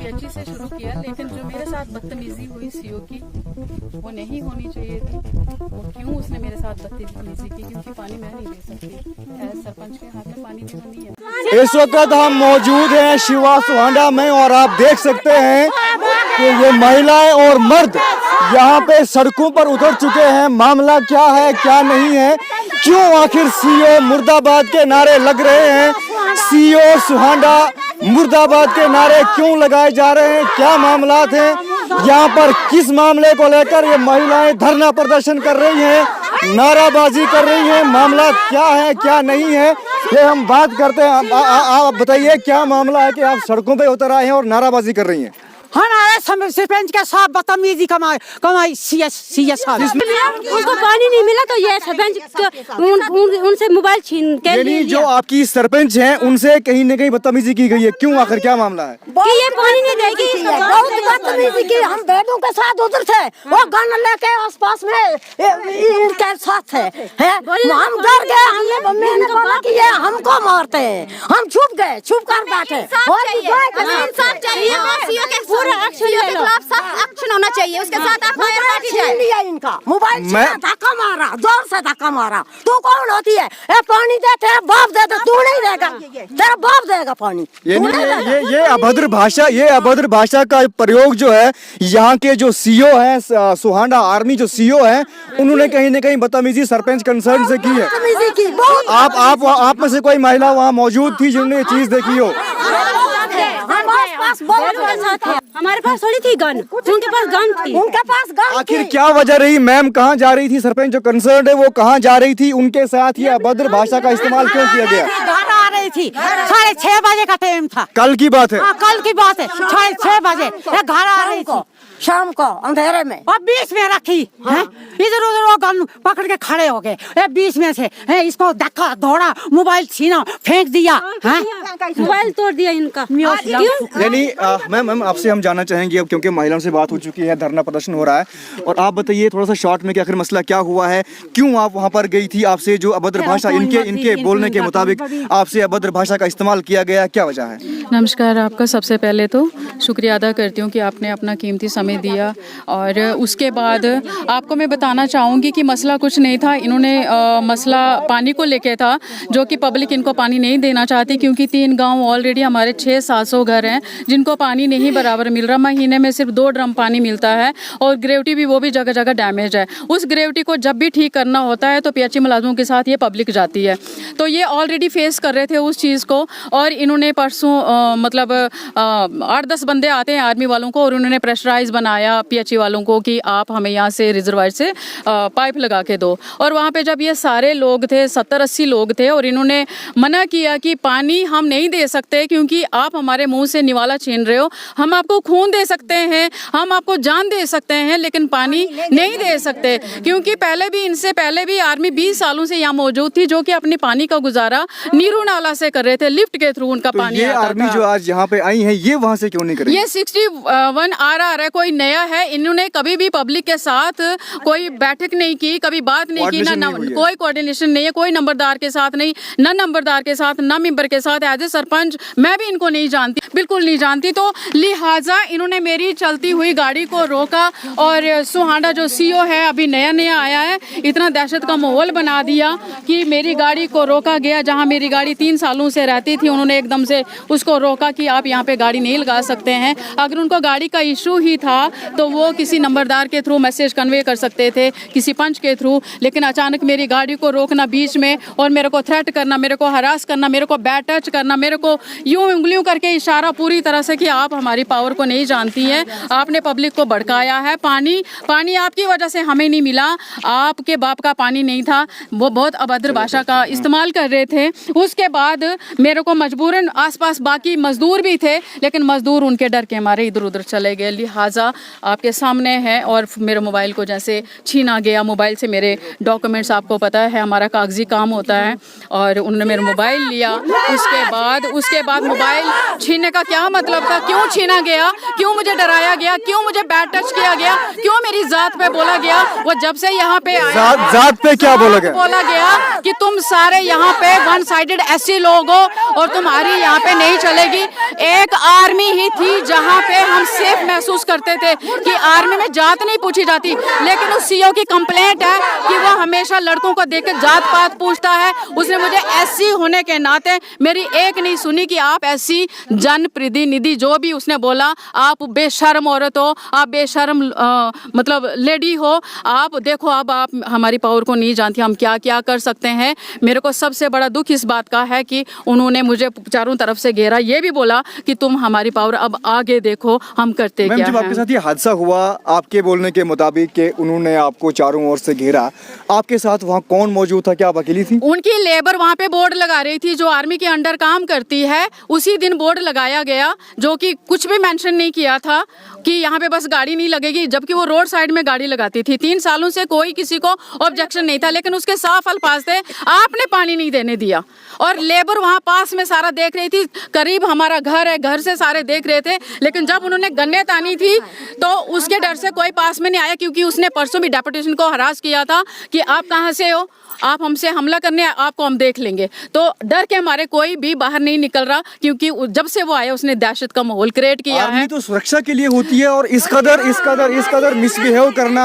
PHE से शुरू किया, लेकिन जो मेरे साथ बदतमीजी हुई सीओ की वो नहीं होनी चाहिए थी। वो क्यों उसने मेरे साथ बदतमीजी की? क्योंकि पानी मैं नहीं दे सकती, सरपंच के हाथ में पानी देना नहीं है। इस वक्त हम मौजूद हैं शिवा सुहांडा में और आप देख सकते हैं कि ये महिलाएं और मर्द यहाँ पे सड़कों पर उतर चुके हैं। मामला क्या है क्या नहीं है, क्यों आखिर सीओ मुर्दाबाद के नारे लग रहे हैं, सीओ सुहांडा मुर्दाबाद के नारे क्यों लगाए जा रहे हैं, क्या मामलात हैं यहाँ पर, किस मामले को लेकर ये महिलाएं धरना प्रदर्शन कर रही हैं, नाराबाजी कर रही हैं, मामला क्या है क्या नहीं है, ये हम बात करते हैं। आप बताइए क्या मामला है कि आप सड़कों पे उतर आए हैं और नाराबाजी कर रही हैं? हमारे सरपंच के साथ बदतमीजी कमाई सीएस उनको पानी नहीं मिला तो ये सरपंच उनसे मोबाइल छीन के यानी जो आपकी सरपंच हैं उनसे कहीं न कहीं बदतमीजी की गई है, क्यों आखिर क्या मामला है? कि ये पानी नहीं देगी, बहुत बदतमीजी की। हम बेटों के साथ उधर थे, वो गन लेके आसपास में इनके साथ थे, हम डर गए, मैंने बोला कि ये हमको मारते हैं, हम छुप गए, छुप कर बैठे। पूरा एक्शन होना चाहिए, उसके साथ एफआईआर काटी जाए। लिया इनका मोबाइल, धक्का मारा, जोर से धक्का मारा। तू कौन होती है? ए पानी दे, तेरा बाप दे, तू नहीं देगा, तेरा बाप देगा पानी। ये अभद्र भाषा का प्रयोग जो है यहाँ के जो सीओ हैं, सुहांडा आर्मी जो सीओ हैं, उन्होंने कहीं न कहीं बदतमीजी सरपंच कंसर्न से की है। आप में से कोई महिला वहाँ मौजूद थी जिन्होंने ये चीज देखी हो? हमारे पास थोड़ी थी गन, उनके पास गन थी, उनके पास गन। आखिर क्या वजह रही? मैम कहाँ जा रही थी? सरपंच जो कंसर्न है वो कहाँ जा रही थी? उनके साथ ये अभद्र भाषा का इस्तेमाल क्यों किया गया? घर आ रही थी, 6:30 बजे का टाइम था। कल की बात है? कल की बात है, 6:30 बजे घर आ रही थी, शाम को अंधेरे में, और बीच में रखी इधर उधर वो गन पकड़ के खड़े हो गए, बीच में से इसको धक्का दौड़ा, मोबाइल छीना, फेंक दिया, मोबाइल तोड़ दिया इनका। यानी मैम आपसे हम जानना चाहेंगे अब, क्योंकि महिलाओं से बात हो चुकी है, धरना प्रदर्शन हो रहा है, और आप बताइए थोड़ा सा शॉर्ट में कि आखिर मसला क्या हुआ है, क्यों आप वहाँ पर गई थी? आपसे जो अभद्र भाषा इनके बोलने के मुताबिक आपसे अभद्र भाषा का इस्तेमाल किया गया, क्या वजह है? नमस्कार, आपका सबसे पहले तो शुक्रिया अदा करती हूँ कि आपने अपना कीमती समय दिया, और उसके बाद आपको मैं बताना चाहूँगी कि मसला कुछ नहीं था। इन्होंने मसला पानी को लेके था, जो कि पब्लिक इनको पानी नहीं देना चाहती, क्योंकि 3 गांव ऑलरेडी हमारे 600-700 घर हैं जिनको पानी नहीं बराबर मिल रहा। महीने में सिर्फ 2 ड्रम पानी मिलता है, और ग्रेविटी भी वो भी जगह जगह डैमेज है। उस ग्रेविटी को जब भी ठीक करना होता है तो पीएचई मुलाजमों के साथ ये पब्लिक जाती है, तो ये ऑलरेडी फेस कर रहे थे उस चीज़ को। और इन्होंने परसों 8-10 बंदे आते हैं आर्मी वालों को, और उन्होंने प्रेशराइज बनाया पीएचई वालों को कि आप हमें यहाँ से रिजर्वायर से पाइप लगा के दो। और वहाँ पे जब ये सारे लोग थे, 70-80 लोग थे, और इन्होंने मना किया कि पानी हम नहीं दे सकते क्योंकि आप हमारे मुंह से निवाला छीन रहे हो, हम आपको खून दे सकते हैं, हम आपको जान दे सकते हैं, लेकिन पानी नहीं दे सकते। क्योंकि इनसे पहले भी आर्मी 20 सालों से यहाँ मौजूद थी, जो कि अपनी पानी का गुजारा नीरू नाला से कर रहे थे, लिफ्ट के थ्रू उनका पानी ये आर्मी जो आज यहाँ पे आई है, ये वहाँ से क्यों नहीं कर रही? ये 61 RR है, कोई नया है। इन्होंने कभी भी पब्लिक के साथ कोई बैठक नहीं की, कभी बात नहीं की, ना कोई कोऑर्डिनेशन नहीं है, कोई नंबरदार के साथ नहीं, ना नंबरदार के साथ, ना मेंबर के साथ। एज ए सरपंच मैं भी इनको नहीं जानती, बिल्कुल नहीं जानती, तो लिहाजा इन्होंने मेरी चलती हुई गाड़ी को रोका। और सुहांडा जो सीओ है, अभी नया नया आया है, इतना दहशत का माहौल बना दिया कि मेरी गाड़ी को रोका गया। जहां मेरी गाड़ी 3 सालों से रहती थी, उन्होंने एकदम से उसको रोका कि आप यहाँ पे गाड़ी नहीं लगा सकते हैं। अगर उनको गाड़ी का इशू ही था तो वो किसी नंबरदार के थ्रू मैसेज कन्वे कर सकते थे, किसी पंच के थ्रू, लेकिन अचानक मेरी गाड़ी को रोकना बीच में, और मेरे को थ्रेट करना, मेरे को हरास करना, मेरे को बैड टच करना, मेरे को यूं उंगलियों करके इशारा पूरी तरह से कि आप हमारी पावर को नहीं जानती हैं, आपने पब्लिक को भड़काया है। पानी आपकी वजह से हमें नहीं मिला, आपके बाप का पानी नहीं था। वो बहुत अभद्र भाषा का इस्तेमाल कर रहे थे। उसके बाद मेरे को मजबूरन, आसपास बाकी मजदूर भी थे, लेकिन मजदूर उनके डर के मारे इधर उधर चले गए। लिहाजा आपके सामने है, और मेरे मोबाइल को जैसे छीना गया। मोबाइल से मेरे डॉक्यूमेंट्स, आपको पता है हमारा कागजी काम होता है, और उन्होंने मेरा मोबाइल लिया। उसके बाद मोबाइल छीनने का क्या मतलब था? क्यों छीना गया? क्यों मुझे डराया गया? क्यों मुझे बैड टच किया गया? क्यों मेरी जात पे बोला गया, वो जब से यहाँ पे आया जात पे क्या बोला गया? बोला गया कि तुम सारे यहाँ पे वन साइडेड एससी लोग हो और तुम्हारी यहाँ पे नहीं चलेगी। एक आर्मी ही थी जहाँ पे हम सेफ महसूस करते थे कि आर्मी में जात नहीं पूछी जाती, लेकिन उस सीओ की कंप्लेंट है कि वो हमेशा लड़कों को देख के जात पात पूछता है। उसने मुझे एससी होने के नाते मेरी एक नहीं सुनी कि आप एससी जनप्रतिनिधि जो भी उसने बोला, आप बेशर्म औरत हो, आप बेशर्म मतलब लेडी हो, आप देखो अब आप हमारी पावर को नहीं जानती, हम क्या क्या कर सकते हैं। मेरे को सबसे बड़ा दुख इस बात का है कि उन्होंने मुझे चारों तरफ से घेरा, ये भी बोला कि तुम हमारी पावर अब आगे देखो हम करते क्या जब आपके हैं। साथ ये हादसा हुआ, आपके बोलने के मुताबिक कि उन्होंने आपको चारों ओर से घेरा, आपके साथ वहाँ कौन मौजूद था? क्या आप अकेली थी? उनकी लेबर वहाँ पे बोर्ड लगा रही थी जो आर्मी के अंडर काम करती है। उसी दिन बोर्ड लगाया गया जो कि कुछ भी मेंशन नहीं किया था कि यहाँ पे बस गाड़ी नहीं लगेगी, जबकि वो रोड साइड में गाड़ी लगाती थी। 3 सालों से कोई किसी को ऑब्जेक्शन नहीं था, लेकिन उसके साफ अल्फाज थे, आपने पानी नहीं देने दिया। और लेबर वहाँ पास में सारा देख रही थी, करीब हमारा घर है, घर से सारे देख रहे थे, लेकिन जब उन्होंने गन्ने तानी थी तो उसके डर से कोई पास में नहीं आया, क्योंकि उसने परसों भी डेपुटेशन को हरास किया था कि आप कहाँ से हो, आप हमसे हमला करने, आपको हम देख लेंगे। तो डर के मारे कोई भी बाहर नहीं निकल रहा, क्योंकि जब से वो आया उसने दहशत का माहौल क्रिएट किया है। आर्मी तो सुरक्षा के लिए होती है और इस कदर मिसबिहेव करना।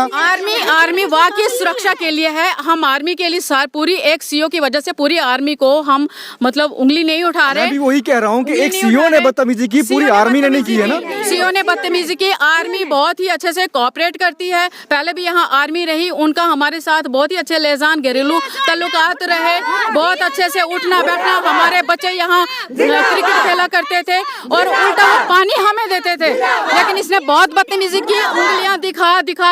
आर्मी वाकई सुरक्षा के लिए है। हम आर्मी के लिए पूरी एक सीओ की वजह से पूरी आर्मी को हम मतलब उंगली नहीं उठा रहे। मैं भी वही कह रहा हूँ कि एक सीओ ने बदतमीजी की, पूरी आर्मी ने नहीं की है ना। सीओ ने बदतमीजी की। आर्मी बहुत ही अच्छे से कोऑपरेट करती है, पहले भी यहाँ आर्मी रही, उनका हमारे साथ बहुत ही अच्छे लेजान घरेलू ताल्लुकात रहे, बहुत अच्छे से उठना बैठना। हमारे बच्चे यहाँ क्रिकेट खेला करते थे और उल्टा वो पानी हमें देते थे, लेकिन इसने बहुत बदतमीजी की, उंगलियां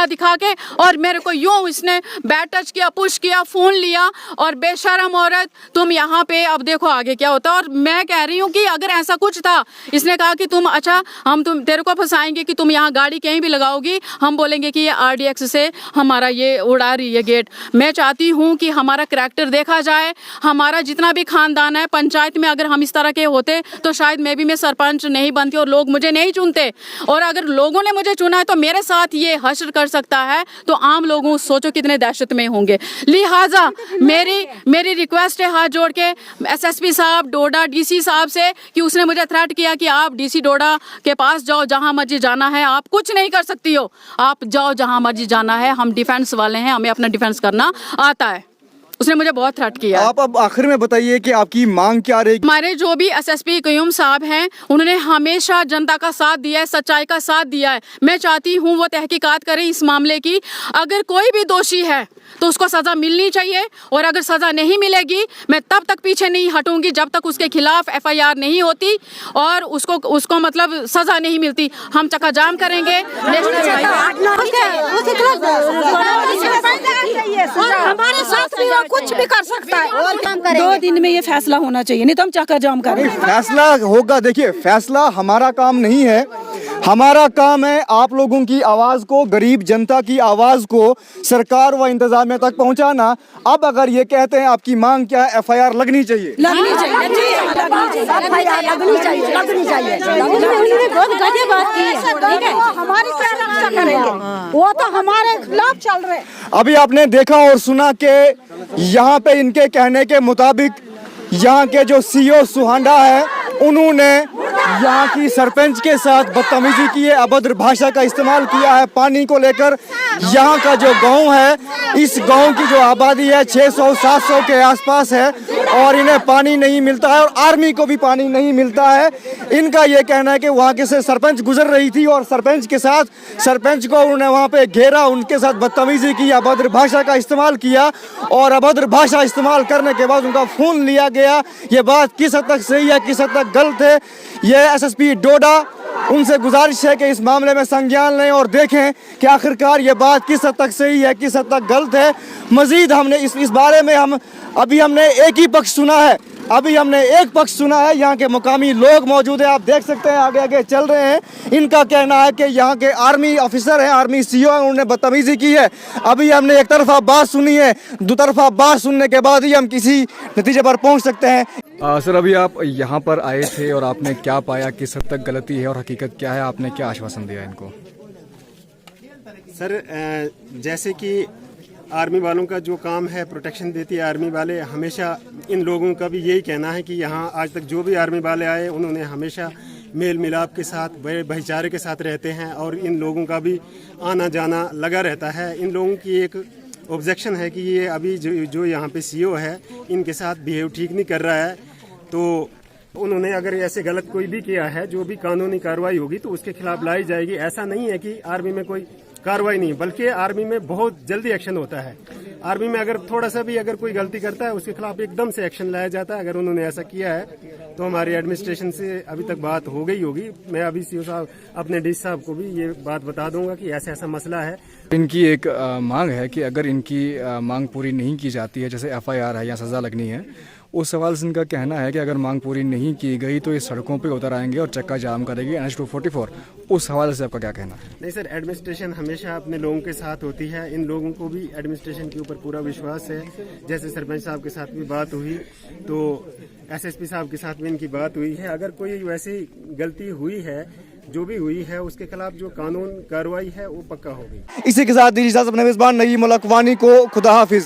दिखा के, और मेरे को यूं इसने बैट टच किया, पुश किया, फोन लिया, और बेशरम औरत तुम यहाँ पे अब देखो आगे क्या होता है। और मैं कह रही हूँ कि अगर ऐसा कुछ था, इसने कहा कि तुम अच्छा हम तेरे को फंसाएंगे कि तुम यहाँ गाड़ी कहीं भी लगाओगी, हम बोलेंगे कि ये आरडीएक्स से हमारा ये उड़ा रही है गेट। मैं चाहती हूँ कि हमारा करैक्टर देखा जाए, हमारा जितना भी खानदान है पंचायत में, अगर हम इस तरह के होते तो शायद मैं सरपंच नहीं बनती और लोग मुझे नहीं चुनते। और अगर लोगों ने मुझे चुना है तो मेरे साथ ये हश्र कर सकता है, तो आम लोगों सोचो कितने दहशत में होंगे। लिहाजा मेरी रिक्वेस्ट है हाथ जोड़ के एसएसपी साहब डोडा, डीसी साहब से, कि उसने मुझे थ्रेट किया कि आप डीसी डोडा के पास जाओ, जहां मर्जी जाना है, आप कुछ नहीं कर सकती हो, आप जाओ जहां मर्जी जाना है, हम डिफेंस वाले हैं, हमें अपना डिफेंस करना आता है। उसने मुझे बहुत थ्रेट किया। आप अब आखिर में बताइए कि आपकी मांग क्या रहेगी? हमारे जो भी एसएसपी कयूम साहब हैं, उन्होंने हमेशा जनता का साथ दिया है, सच्चाई का साथ दिया है। मैं चाहती हूँ वो तहकीकात करें इस मामले की। अगर कोई भी दोषी है तो उसको सजा मिलनी चाहिए, और अगर सजा नहीं मिलेगी मैं तब तक पीछे नहीं हटूंगी जब तक उसके खिलाफ एफआईआर नहीं होती और उसको मतलब सजा नहीं मिलती। हम चक्का जाम करेंगे। हमारे साथ भी वो कुछ भी कर सकता है। 2 दिन में ये फैसला होना चाहिए, नहीं तो हम चक्कर जाम करेंगे। फैसला होगा। देखिए, फैसला हमारा काम नहीं है, हमारा काम है आप लोगों की आवाज को, गरीब जनता की आवाज को सरकार व इंतजामिया तक पहुंचाना। अब अगर ये कहते हैं आपकी मांग क्या है, एफआईआर लगनी चाहिए, लगनी चाहिए। बहुत गजब बात की है, ठीक है। हमारी क्या रक्षा करेंगे, वो तो हमारे खिलाफ चल रहे। अभी आपने देखा और सुना कि यहाँ पे इनके कहने के मुताबिक यहाँ के जो सीओ सुहांडा है, उन्होंने यहाँ की सरपंच के साथ बदतमीजी की है, अभद्र भाषा का इस्तेमाल किया है पानी को लेकर। यहाँ का जो गांव है, इस गांव की जो आबादी है 600-700 के आसपास है, और इन्हें पानी नहीं मिलता है और आर्मी को भी पानी नहीं मिलता है। इनका ये कहना है कि वहाँ के से सरपंच गुजर रही थी और सरपंच को उन्होंने वहाँ पे घेरा, उनके साथ बदतमीजी की, अभद्र भाषा का इस्तेमाल किया, और अभद्र भाषा इस्तेमाल करने के बाद उनका फ़ोन लिया गया। ये बात किस हद तक सही है, किस हद तक गलत है, ये एसएसपी डोडा, उनसे गुजारिश है कि इस मामले में संज्ञान लें और देखें कि आखिरकार ये बात किस हद तक सही है, किस हद तक गलत है। मजीद हमने इस बारे में हमने एक ही पक्ष सुना है, अभी हमने एक पक्ष सुना है। यहाँ के मुकामी लोग मौजूद हैं, आप देख सकते हैं, आगे आगे चल रहे हैं। इनका कहना है कि यहाँ के आर्मी ऑफिसर हैं, आर्मी सीओ हैं, उन्होंने बदतमीजी की है। अभी हमने एक तरफा बात सुनी है, दो तरफा बात सुनने के बाद ही हम किसी नतीजे पर पहुँच सकते हैं। सर, अभी आप यहाँ पर आए थे और आपने क्या पाया, किस हद तक गलती है और हकीकत क्या है, आपने क्या आश्वासन दिया इनको? सर जैसे कि आर्मी वालों का जो काम है प्रोटेक्शन देती है आर्मी वाले, हमेशा इन लोगों का भी यही कहना है कि यहाँ आज तक जो भी आर्मी वाले आए उन्होंने हमेशा मेल मिलाप के साथ भाईचारे के साथ रहते हैं और इन लोगों का भी आना जाना लगा रहता है। इन लोगों की एक ऑब्जेक्शन है कि ये अभी जो यहाँ पे सीओ है इनके साथ बिहेव ठीक नहीं कर रहा है, तो उन्होंने अगर ऐसे गलत कोई भी किया है जो भी कानूनी कार्रवाई होगी तो उसके खिलाफ लाई जाएगी। ऐसा नहीं है कि आर्मी में कोई कार्रवाई नहीं, बल्कि आर्मी में बहुत जल्दी एक्शन होता है। आर्मी में अगर थोड़ा सा भी अगर कोई गलती करता है उसके खिलाफ एकदम से एक्शन लाया जाता है। अगर उन्होंने ऐसा किया है तो हमारी एडमिनिस्ट्रेशन से अभी तक बात हो गई होगी। मैं अभी सीओ साहब अपने डीसी साहब को भी ये बात बता दूंगा कि ऐसा ऐसा मसला है। इनकी एक मांग है कि अगर इनकी मांग पूरी नहीं की जाती है, जैसे FIR है या सज़ा लगनी है, उस सवाल से इनका कहना है कि अगर मांग पूरी नहीं की गई तो ये सड़कों पे उतर आएंगे और चक्का जाम करेंगे NH 244। उस हवाले से आपका क्या कहना है? नहीं सर, एडमिनिस्ट्रेशन हमेशा अपने लोगों के साथ होती है। इन लोगों को भी एडमिनिस्ट्रेशन के ऊपर पूरा विश्वास है। जैसे सरपंच साहब के साथ भी बात हुई तो SSP साहब के साथ भी इनकी बात हुई है। अगर कोई वैसी गलती हुई है, जो भी हुई है, उसके खिलाफ जो कानून कार्रवाई है वो पक्का होगी। इसी के साथ दीजिए इजाज़त, अपने मेज़बान नईम उल अक़वानी को खुदा हाफिज।